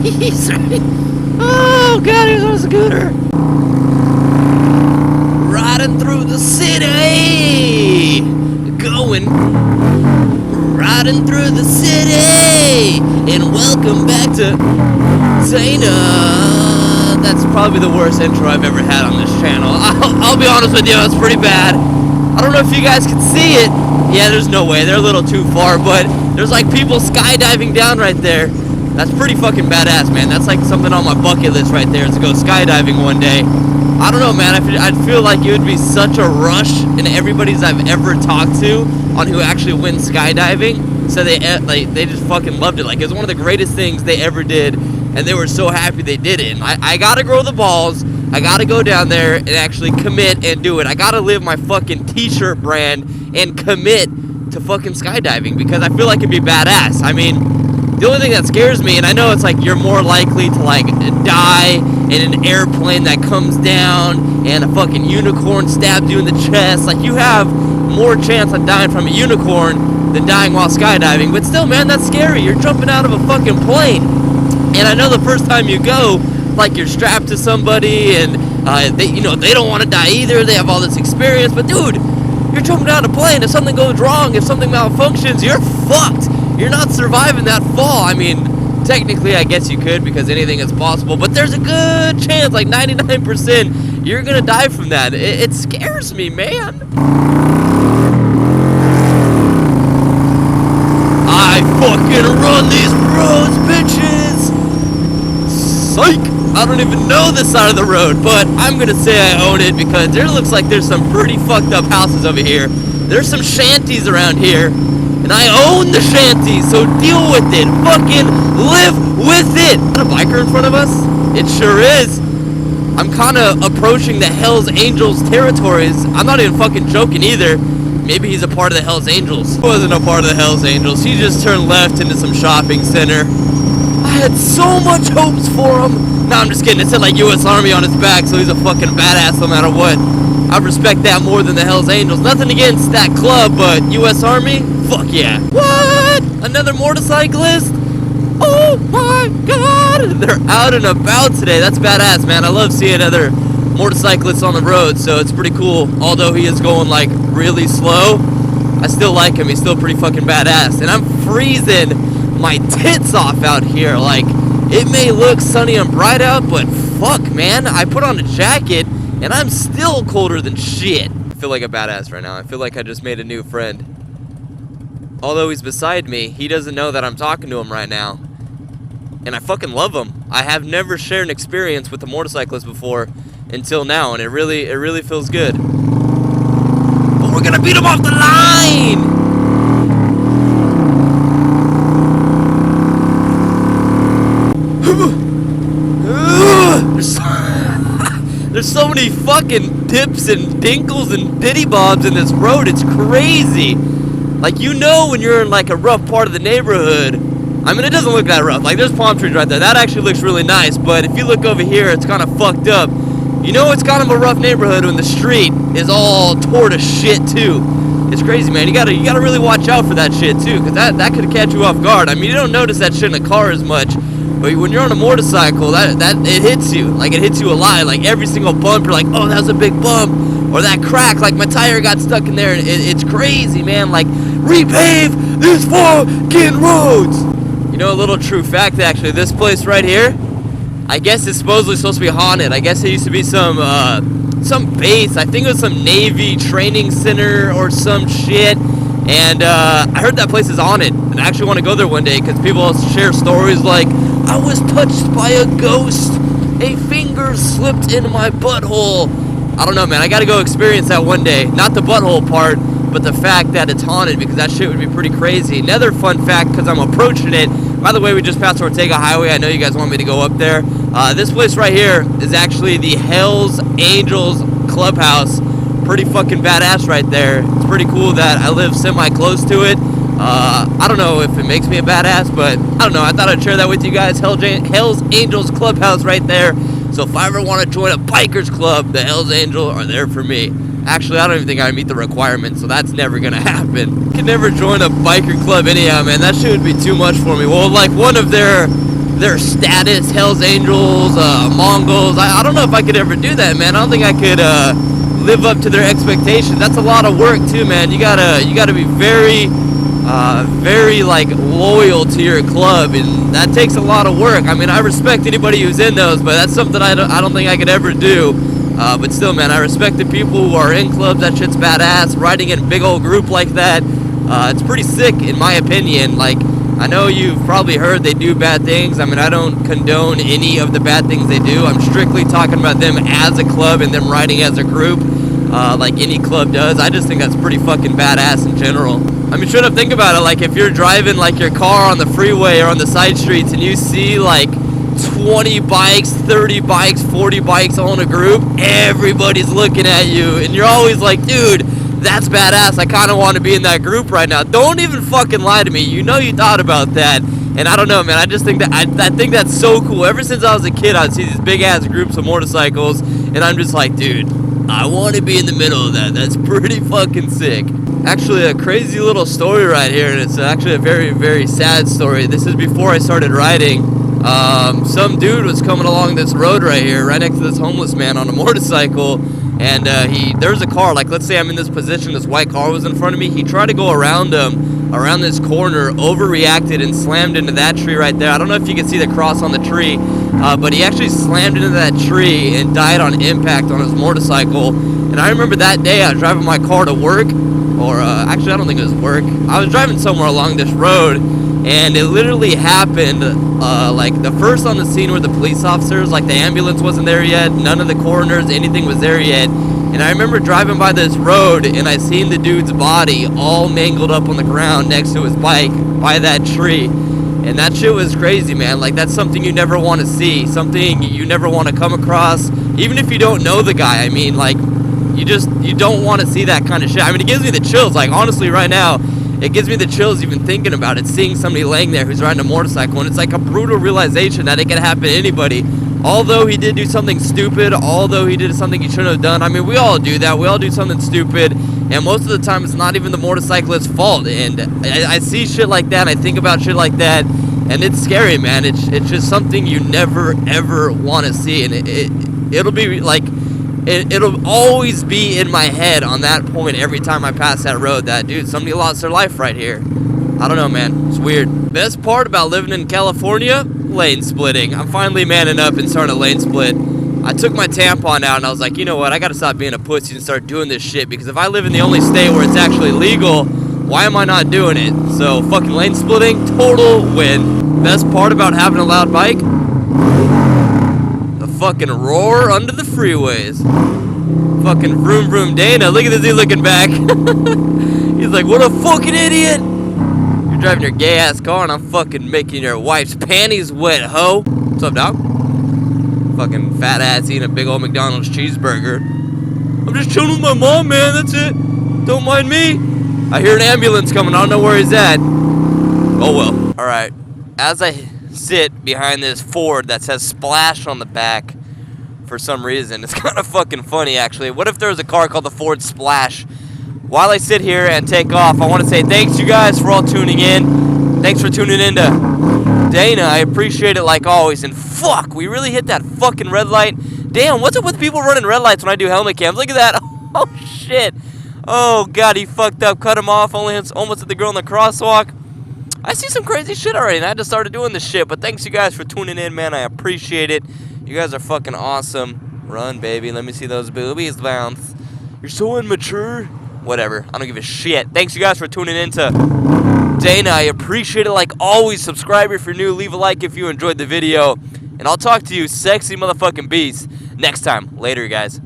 Oh god, he's on a scooter. Riding through the city. Riding through the city. And welcome back to Dana. That's probably the worst intro I've ever had on this channel. I'll be honest with you, it's pretty bad. I don't know if you guys can see it. Yeah, there's no way. They're a little too far, but there's like people skydiving down right there. That's pretty fucking badass, man. That's like something on my bucket list right there, is to go skydiving one day. I don't know, man. I'd feel like it would be such a rush in everybody's I've ever talked to on who actually went skydiving. So they just fucking loved it. Like, it was one of the greatest things they ever did, and they were so happy they did it. And I gotta grow the balls. I gotta go down there and actually commit and do it. I gotta live my fucking t-shirt brand and commit to fucking skydiving, because I feel like it'd be badass. I mean, the only thing that scares me, and I know it's like you're more likely to like die in an airplane that comes down and a fucking unicorn stabs you in the chest. Like, you have more chance of dying from a unicorn than dying while skydiving. But still, man, that's scary. You're jumping out of a fucking plane. And I know the first time you go, like, you're strapped to somebody and they don't want to die either. They have all this experience. But dude, you're jumping out of a plane. If something goes wrong, if something malfunctions, you're fucked. You're not surviving that fall. I mean, technically, I guess you could, because anything is possible. But there's a good chance, like 99%, you're going to die from that. It scares me, man. I fucking run these roads, bitches. Psych. I don't even know this side of the road, but I'm going to say I own it, because there looks like there's some pretty fucked up houses over here. There's some shanties around here. And I own the shanties, so deal with it. Fucking live with it. Is that a biker in front of us? It sure is. I'm kind of approaching the Hells Angels territories. I'm not even fucking joking either. Maybe he's a part of the Hells Angels. He wasn't a part of the Hells Angels. He just turned left into some shopping center. I had so much hopes for him. Nah, I'm just kidding. It said like U.S. Army on his back, so he's a fucking badass no matter what. I respect that more than the Hells Angels. Nothing against that club, but U.S. Army? Fuck yeah. What? Another motorcyclist? Oh my god! They're out and about today. That's badass, man. I love seeing other motorcyclists on the road, so it's pretty cool. Although he is going like really slow, I still like him. He's still pretty fucking badass. And I'm freezing my tits off out here. Like, it may look sunny and bright out, but fuck, man. I put on a jacket and I'm still colder than shit. I feel like a badass right now. I feel like I just made a new friend. Although he's beside me, he doesn't know that I'm talking to him right now. And I fucking love him. I have never shared an experience with a motorcyclist before until now, and it really feels good. But we're gonna beat him off the line! There's so many fucking dips and dinkles and diddy bobs in this road, it's crazy. Like, you know when you're in like a rough part of the neighborhood. I mean, it doesn't look that rough. Like, there's palm trees right there. That actually looks really nice. But if you look over here, it's kind of fucked up. You know it's kind of a rough neighborhood when the street is all tore to shit too. It's crazy, man. You gotta really watch out for that shit too, because that could catch you off guard. I mean, you don't notice that shit in a car as much, but when you're on a motorcycle, that it hits you. Like, it hits you a lot. Like, every single bump, you're like, oh, that was a big bump. Or that crack, like my tire got stuck in there. And it's crazy, man. Like, repave these fucking roads. You know, a little true fact, actually, this place right here, I guess it's supposedly supposed to be haunted. I guess it used to be some base. I think it was some Navy training center or some shit. And I heard that place is haunted. And I actually want to go there one day, because people share stories like, I was touched by a ghost. A finger slipped in my butthole. I don't know, man. I got to go experience that one day. Not the butthole part, but the fact that it's haunted, because that shit would be pretty crazy. Another fun fact, because I'm approaching it. By the way, we just passed Ortega Highway. I know you guys want me to go up there. This place right here is actually the Hells Angels Clubhouse. Pretty fucking badass right there. It's pretty cool that I live semi-close to it. I don't know if it makes me a badass, but I don't know. I thought I'd share that with you guys. Hells Angels Clubhouse right there. So if I ever want to join a bikers club, the Hells Angels are there for me. Actually, I don't even think I meet the requirements, so that's never gonna happen. I can never join a biker club anyhow, man. That shit would be too much for me. Well, like, one of their their status, Hell's Angels, Mongols. I don't know if I could ever do that, man. I don't think I could live up to their expectations. That's a lot of work too, man. You gotta be very like loyal to your club, and that takes a lot of work. I mean, I respect anybody who's in those, but that's something I don't think I could ever do. But still, man, I respect the people who are in clubs. That shit's badass. Riding in a big old group like that, it's pretty sick in my opinion. Like, I know you've probably heard they do bad things. I mean, I don't condone any of the bad things they do. I'm strictly talking about them as a club and them riding as a group, like any club does. I just think that's pretty fucking badass in general. I mean, straight up, think about it. Like, if you're driving like your car on the freeway or on the side streets and you see like 20 bikes, 30 bikes, 40 bikes all in a group, everybody's looking at you, and you're always like, dude, that's badass. I kind of want to be in that group right now. Don't even fucking lie to me. You know you thought about that. And I don't know, man. I just think that I think that's so cool. Ever since I was a kid, I'd see these big ass groups of motorcycles, and I'm just like, dude, I want to be in the middle of that. That's pretty fucking sick. Actually, a crazy little story right here, and it's actually a very, very sad story. This is before I started riding. Some dude was coming along this road right here, right next to this homeless man on a motorcycle, and there's a car, like, let's say I'm in this position, this white car was in front of me. He tried to go around him, around this corner, overreacted and slammed into that tree right there. I don't know if you can see the cross on the tree, but he actually slammed into that tree and died on impact on his motorcycle. And I remember that day I was driving my car to work, or actually I don't think it was work. I was driving somewhere along this road, and it literally happened, like, the first on the scene were the police officers. Like, the ambulance wasn't there yet, none of the coroners, anything was there yet. And I remember driving by this road, and I seen the dude's body all mangled up on the ground next to his bike by that tree. And that shit was crazy, man. Like, that's something you never want to see, something you never want to come across, even if you don't know the guy. I mean, like, you don't want to see that kind of shit. I mean, it gives me the chills. Like, honestly, right now, it gives me the chills even thinking about it, seeing somebody laying there who's riding a motorcycle, and it's like a brutal realization that it can happen to anybody. Although he did do something stupid, although he did something he shouldn't have done. I mean, we all do that. We all do something stupid, and most of the time it's not even the motorcyclist's fault. And I see shit like that, and I think about shit like that, and it's scary, man. It's just something you never, ever want to see, and it'll be like... It'll always be in my head on that point every time I pass that road that, dude, somebody lost their life right here. I don't know, man. It's weird. Best part about living in California? Lane splitting. I'm finally manning up and starting a lane split. I took my tampon out and I was like, you know what? I gotta stop being a pussy and start doing this shit, because if I live in the only state where it's actually legal, why am I not doing it? So, fucking lane splitting, total win. Best part about having a loud bike? Fucking roar under the freeways. Fucking VroomVroomDana. Look at this dude looking back. He's like, what a fucking idiot. You're driving your gay ass car and I'm fucking making your wife's panties wet, ho. What's up, dog? Fucking fat ass eating a big old McDonald's cheeseburger. I'm just chilling with my mom, man. That's it. Don't mind me. I hear an ambulance coming. I don't know where he's at. Oh well. Alright. As I sit behind this Ford that says Splash on the back for some reason. It's kind of fucking funny, actually. What if there was a car called the Ford Splash? While I sit here and take off, I want to say thanks you guys for all tuning in. Thanks for tuning in to Dana. I appreciate it like always. And fuck, we really hit that fucking red light. Damn, what's up with people running red lights when I do helmet cams? Look at that. Oh shit. Oh god, he fucked up. Cut him off. Almost hit the girl in the crosswalk. I see some crazy shit already, and I just started doing this shit. But thanks you guys for tuning in, man. I appreciate it. You guys are fucking awesome. Run, baby. Let me see those boobies bounce. You're so immature. Whatever. I don't give a shit. Thanks you guys for tuning in to Dana. I appreciate it like always. Subscribe if you're new. Leave a like if you enjoyed the video. And I'll talk to you sexy motherfucking beasts next time. Later, guys.